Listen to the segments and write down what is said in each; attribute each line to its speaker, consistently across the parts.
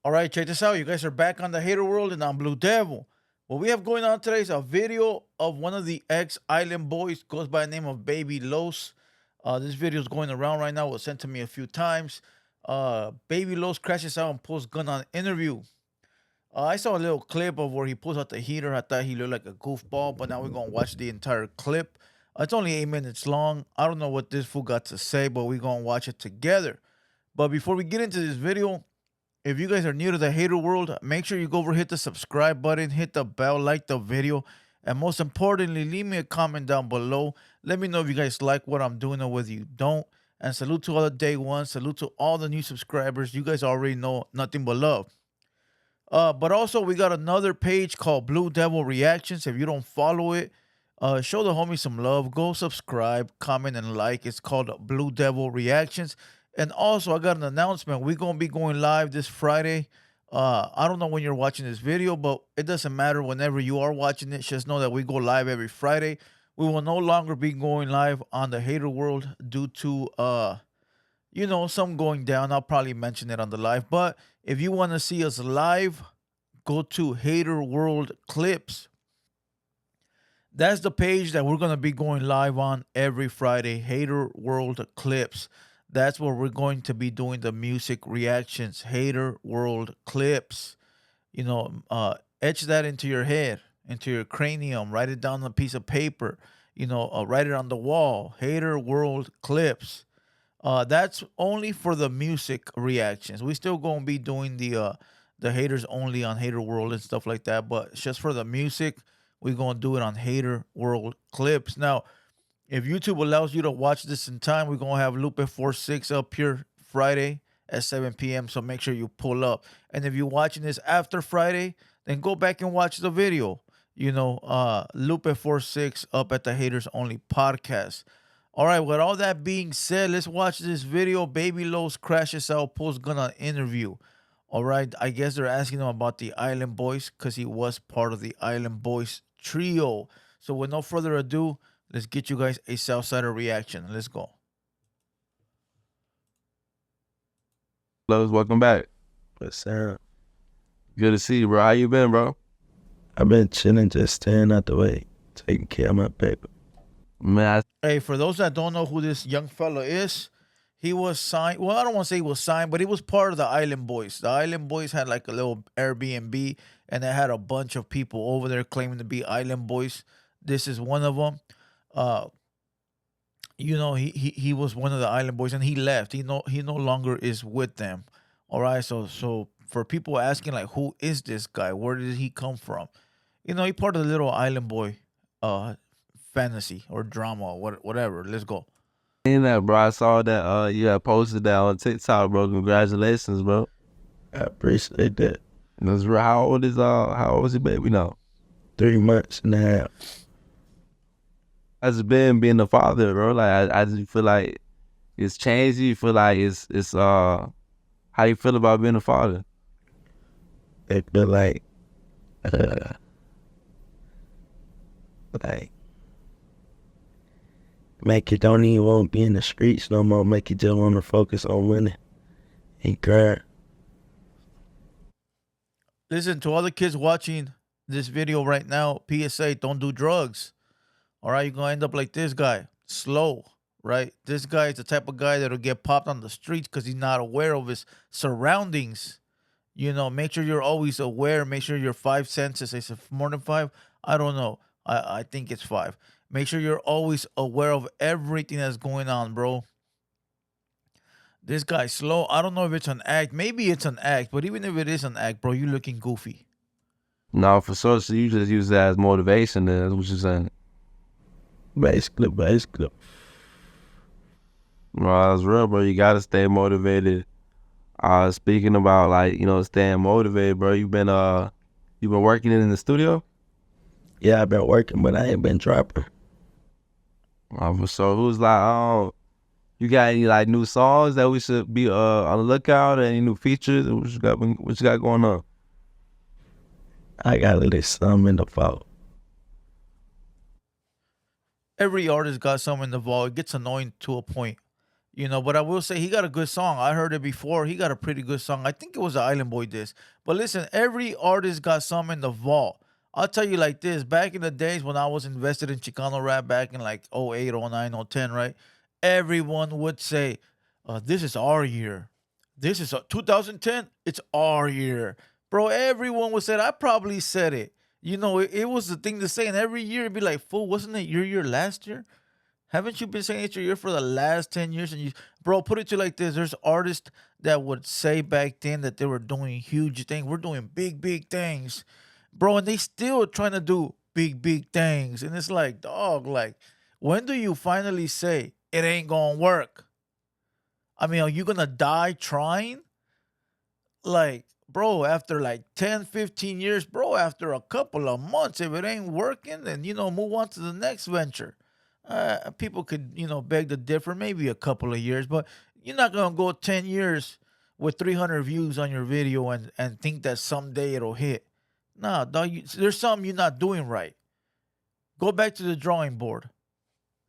Speaker 1: All right, check this out. You guys are back on the Hater World, and I'm Blue Devil. What we have going on today is a video of one of the ex-island boys, goes by the name of Baby Los. This video is going around right now. It was sent to me a few times. Baby Los crashes out and pulls gun on interview. I saw a little clip of where he pulls out the heater. I thought he looked like a goofball, but now we're gonna watch the entire clip. It's only 8 minutes long. I don't know what this fool got to say, but we're gonna watch it together. But before we get into this video, if you guys are new to the Hater World, make sure you go over, hit the subscribe button, hit the bell, like the video, and most importantly, leave me a comment down below. Let me know if you guys like what I'm doing or whether you don't. And salute to all the day ones. Salute to all the new subscribers. You guys already know nothing but love. But also, we got another page called Blue Devil Reactions. If you don't follow it, show the homie some love. Go subscribe, comment, and like. It's called Blue Devil Reactions. And also, I got an announcement. We're going to be going live this Friday. I don't know when you're watching this video, but it doesn't matter whenever you are watching it. Just know that we go live every Friday. We will no longer be going live on the Hater World due to, some going down. I'll probably mention it on the live. But if you want to see us live, go to Hater World Clips. That's the page that we're going to be going live on every Friday. Hater World Clips. That's where we're going to be doing the music reactions. Hater World Clips. Etch that into your head, into your cranium. Write it down on a piece of paper. Write it on the wall. Hater World Clips. That's only for the music reactions. We still gonna be doing the haters only on Hater World and stuff like that. But just for the music, we're gonna do it on Hater World Clips. Now, if YouTube allows you to watch this in time, we're gonna have Lupe46 up here Friday at 7 p.m. So make sure you pull up. And if you're watching this after Friday, then go back and watch the video. Lupe46 up at the Haters Only podcast. All right, with all that being said, let's watch this video. Baby Los crashes out, pulls gun on interview. All right, I guess they're asking him about the Island Boys because he was part of the Island Boys trio. So with no further ado, let's get you guys a Southsider reaction. Let's go.
Speaker 2: Los, welcome back.
Speaker 3: What's up?
Speaker 2: Good to see you, bro. How you been, bro?
Speaker 3: I've been chilling, just staying out the way, taking care of my paper.
Speaker 2: Man,
Speaker 1: Hey, for those that don't know who this young fella is, he was signed. Well, I don't want to say he was signed, but he was part of the Island Boys. The Island Boys had like a little Airbnb, and they had a bunch of people over there claiming to be Island Boys. This is one of them. He was one of the Island Boys, and he left. He no longer is with them. All right, so for people asking like, who is this guy? Where did he come from? He part of the little Island Boy fantasy or drama, whatever. Let's go.
Speaker 2: seen that, bro. I saw that you had posted that on TikTok, bro. Congratulations, bro.
Speaker 3: I appreciate that.
Speaker 2: That's real. How old is your baby now?
Speaker 3: 3 months and a half.
Speaker 2: How's it been being a father, bro? Like I just feel like it's changed you. You feel like it's how you feel about being a father?
Speaker 3: I feel like make you don't even want to be in the streets no more. Make you just want to focus on winning and grind.
Speaker 1: Listen, to all the kids watching this video right now, PSA, don't do drugs. All right, you're going to end up like this guy, slow, right? This guy is the type of guy that'll get popped on the streets because he's not aware of his surroundings. Make sure you're always aware. Make sure your 5 senses, is it more than 5? I don't know. I think it's 5. Make sure you're always aware of everything that's going on, bro. This guy's slow. I don't know if it's an act. Maybe it's an act, but even if it is an act, bro, you looking goofy.
Speaker 2: No, for sure. So you just use that as motivation. Then, that's what you're saying.
Speaker 3: Basically.
Speaker 2: Bro, that's real, bro. You gotta stay motivated. Speaking about staying motivated, bro. You've been working in the studio?
Speaker 3: Yeah, I've been working, but I ain't been dropping.
Speaker 2: For sure. Who's you got any new songs that we should be on the lookout? Any new features? What you got going on?
Speaker 3: I got a little something in the vault.
Speaker 1: Every artist got something in the vault. It gets annoying to a point. But I will say he got a good song. I heard it before. He got a pretty good song. I think it was the Island Boy disc. But listen, every artist got some in the vault. I'll tell you like this. Back in the days when I was invested in Chicano rap back in like '08, '09, '10, right? Everyone would say, this is our year. This is 2010. It's our year. Bro, everyone would say it. I probably said it. It was the thing to say. And every year it'd be like, fool, wasn't it your year last year? Haven't you been saying it's your year for the last 10 years? And bro, put it to you like this. There's artists that would say back then that they were doing huge things. We're doing big, big things. Bro, and they still trying to do big, big things. And it's like, dog, like, when do you finally say it ain't gonna work? I mean, are you gonna die trying? Like, bro, after like 10, 15 years, bro, after a couple of months, if it ain't working, then, move on to the next venture. People could, beg to differ, maybe a couple of years, but you're not going to go 10 years with 300 views on your video and think that someday it'll hit. Nah, dog, there's something you're not doing right. Go back to the drawing board.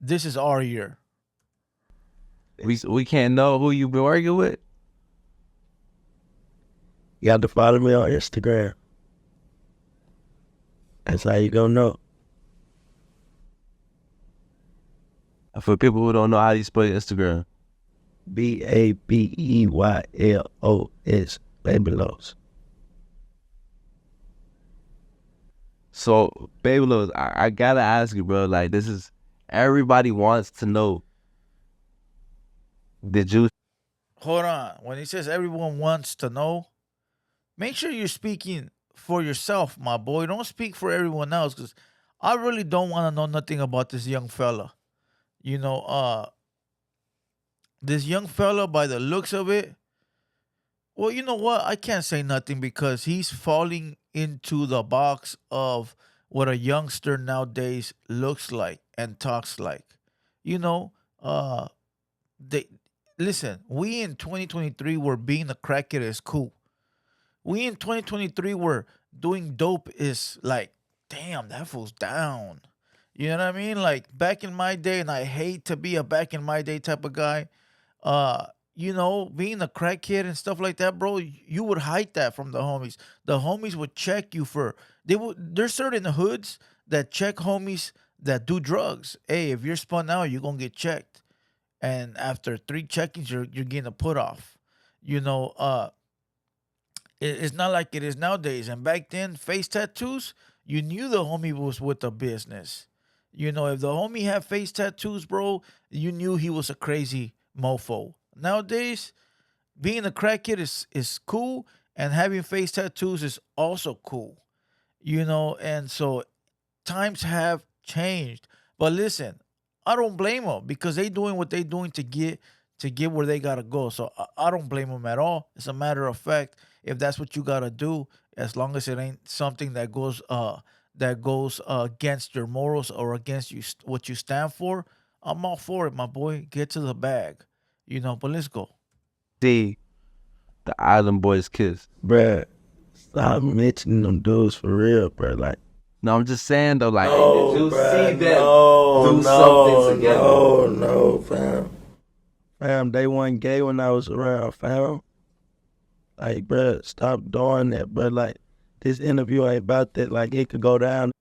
Speaker 1: This is our year.
Speaker 2: We can't know who you been working with.
Speaker 3: You got to follow me on Instagram. That's how you gonna know.
Speaker 2: For people who don't know how you spell your Instagram.
Speaker 3: BABEYLOS, Baby Los.
Speaker 2: So, Baby Los, I gotta ask you, bro. Like, this is everybody wants to know. Did you?
Speaker 1: Hold on. When he says everyone wants to know, make sure you're speaking for yourself, my boy. Don't speak for everyone else, because I really don't want to know nothing about this young fella. You know, this young fella, by the looks of it, well, you know what? I can't say nothing because he's falling into the box of what a youngster nowadays looks like and talks like. You know, they listen. We in 2023 were being a crackhead is cool. We in 2023 were doing dope is like, damn, that fool's down. You know what I mean? Like back in my day, and I hate to be a back in my day type of guy. Being a crack kid and stuff like that, bro, you would hide that from the homies. The homies would check you for there's certain hoods that check homies that do drugs. Hey, if you're spun out, you're gonna get checked. And after 3 checkings, you're getting a put off. You know, it's not like it is nowadays. And back then, face tattoos, you knew the homie was with the business. If the homie had face tattoos, bro, you knew he was a crazy mofo. Nowadays, being a crack kid is cool, and having face tattoos is also cool. And so times have changed. But listen, I don't blame them because they doing what they doing to get where they gotta go. So I don't blame them at all. It's a matter of fact. If that's what you gotta do, as long as it ain't something that goes against your morals or against what you stand for, I'm all for it, my boy. Get to the bag, But let's go.
Speaker 2: See the Island Boys kiss?
Speaker 3: Bruh, stop mentioning them dudes for real, bruh. Like,
Speaker 2: No, I'm just saying though, like,
Speaker 3: no,
Speaker 2: did you
Speaker 3: bruh,
Speaker 2: see them
Speaker 3: no,
Speaker 2: do
Speaker 3: no,
Speaker 2: something together?
Speaker 3: no, fam. Fam, they wasn't gay when I was around, fam. Like, bruh, stop doing that, bruh. Like, this interview ain't about that. Like, it could go down.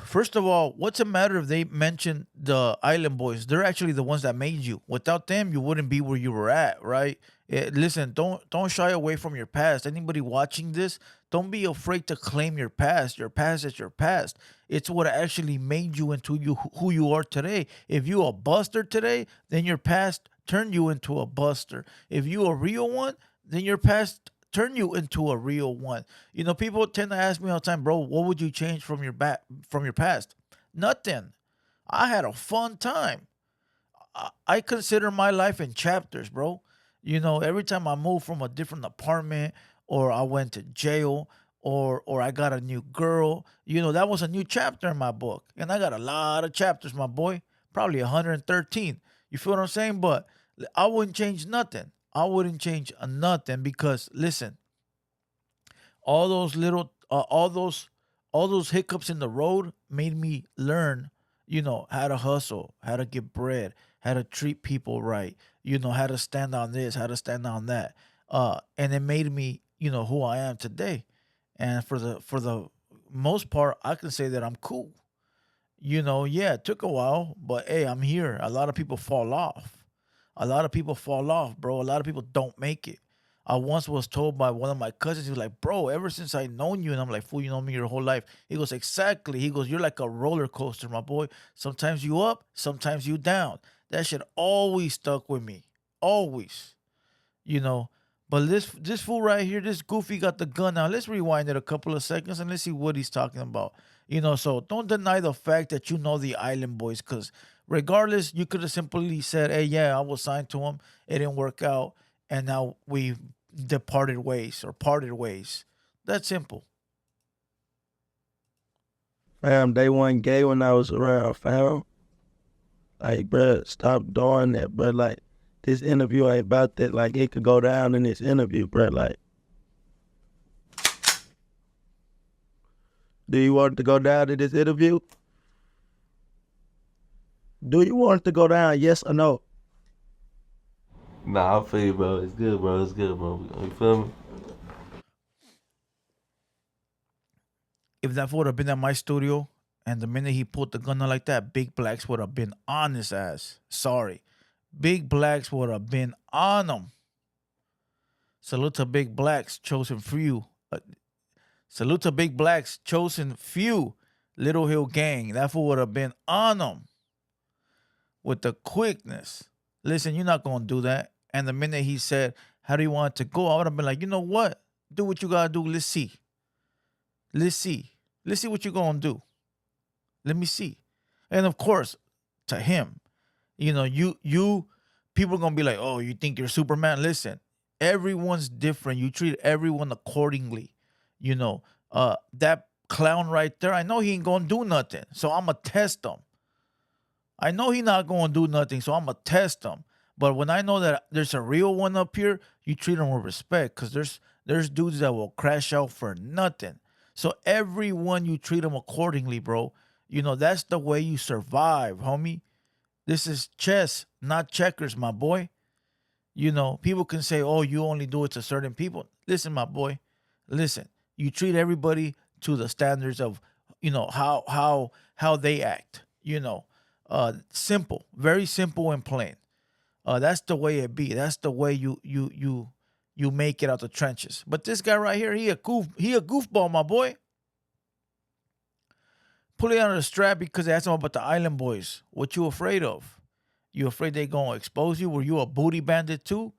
Speaker 1: First of all, what's the matter if they mention the Island Boys? They're actually the ones that made you. Without them, you wouldn't be where you were at, right? Listen, don't shy away from your past. Anybody watching this, don't be afraid to claim your past. Your past is your past. It's what actually made you into who you are today. If you a buster today, then your past turned you into a buster. If you a real one, then your past turn you into a real one. People tend to ask me all the time, bro, what would you change from your past? Nothing. I had a fun time. I consider my life in chapters, bro. Every time I moved from a different apartment or I went to jail or I got a new girl, that was a new chapter in my book. And I got a lot of chapters, my boy. Probably 113. You feel what I'm saying? But I wouldn't change nothing. I wouldn't change nothing because listen, all those little all those hiccups in the road made me learn, how to hustle, how to get bread, how to treat people right, how to stand on this, how to stand on that. And it made me, who I am today. And for the most part, I can say that I'm cool. Yeah, it took a while, but hey, I'm here. A lot of people fall off. A lot of people fall off, bro. A lot of people don't make it. I once was told by one of my cousins, he was like, bro, ever since I known you, and I'm like, fool, you know me your whole life. He goes, exactly. He goes, you're like a roller coaster, my boy. Sometimes you up, sometimes you down. That shit always stuck with me. Always you know. But this fool right here, this goofy got the gun now. Let's rewind it a couple of seconds and let's see what he's talking about. So don't deny the fact that you know the Island Boys, because regardless, you could have simply said, "Hey, yeah, I was signed to him. It didn't work out, and now we departed ways or parted ways." That's simple.
Speaker 3: Fam, they wasn't gay when I was around, fam. Like, bruh, stop doing that, bruh. Like, this interview ain't about that. Like, it could go down in this interview, bruh. Like, do you want it to go down in this interview? Do you want it to go down, yes or no?
Speaker 2: Nah, I feel you, bro. It's good, bro. It's good, bro. You feel me?
Speaker 1: If that would have been at my studio, and the minute he pulled the gun out like that, Big Blacks would have been on his ass. Sorry. Big Blacks would have been on him. Salute to Big Blacks, chosen few. Salute to Big Blacks, chosen few. Little Hill Gang. That fool would have been on him with the quickness. Listen, you're not going to do that. And the minute he said, how do you want it to go? I would have been like, you know what? Do what you got to do. Let's see. Let's see. Let's see what you're going to do. Let me see. And of course, to him, you people are going to be like, oh, you think you're Superman? Listen, everyone's different. You treat everyone accordingly. That clown right there, I know he ain't going to do nothing. So I'm going to test him. I know he not going to do nothing. So I'm going to test him. But when I know that there's a real one up here, you treat him with respect, because there's dudes that will crash out for nothing. So everyone, you treat them accordingly, bro. That's the way you survive, homie. This is chess, not checkers, my boy. People can say, oh, you only do it to certain people. Listen, my boy. Listen, you treat everybody to the standards of, how they act. Simple, very simple and plain. That's the way it be. That's the way you make it out the trenches. But this guy right here, he a goofball, my boy. Pull it out of the strap because they asked him about the Island Boys. What you afraid of? You afraid they gonna expose you? Were you a booty bandit too?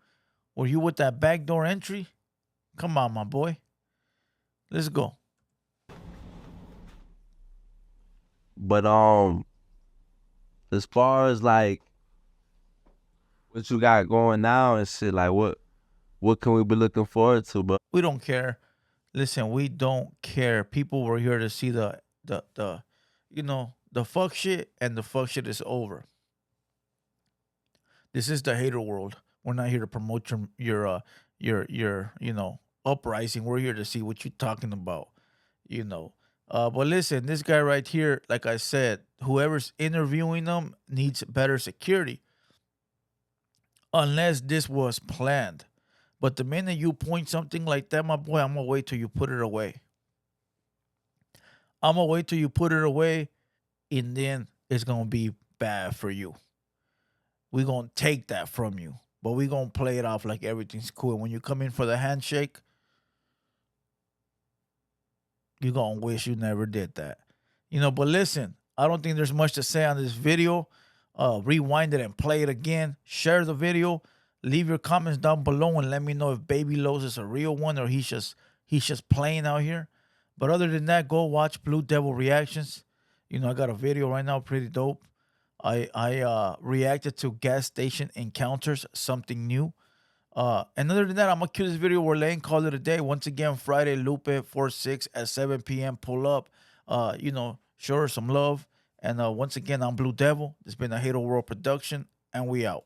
Speaker 1: Were you with that backdoor entry? Come on, my boy. Let's go.
Speaker 2: But as far as like what you got going now and shit, like what can we be looking forward to, bro?
Speaker 1: We don't care. Listen, we don't care. People were here to see the fuck shit, and the fuck shit is over. This is the hater world. We're not here to promote your uprising. We're here to see what you're talking about. But listen, this guy right here, like I said, whoever's interviewing them needs better security. Unless this was planned. But the minute you point something like that, my boy, I'm gonna wait till you put it away. I'm gonna wait till you put it away, and then it's gonna be bad for you. We're gonna take that from you, but we're gonna play it off like everything's cool. And when you come in for the handshake, you're gonna wish you never did that. But listen, I don't think there's much to say on this video. Rewind it and play it again. Share the video. Leave your comments down below and let me know if Baby Lowe's is a real one or he's just playing out here. But other than that, go watch Blue Devil reactions. I got a video right now, pretty dope. I reacted to gas station encounters, something new. And other than that, I'm gonna cue this video. We're laying, call it a day. Once again, Friday, Lupe 46 at 7 p.m. Pull up. Show her some love. And once again, I'm Blue Devil. This has been a TheHaterWorld production, and we out.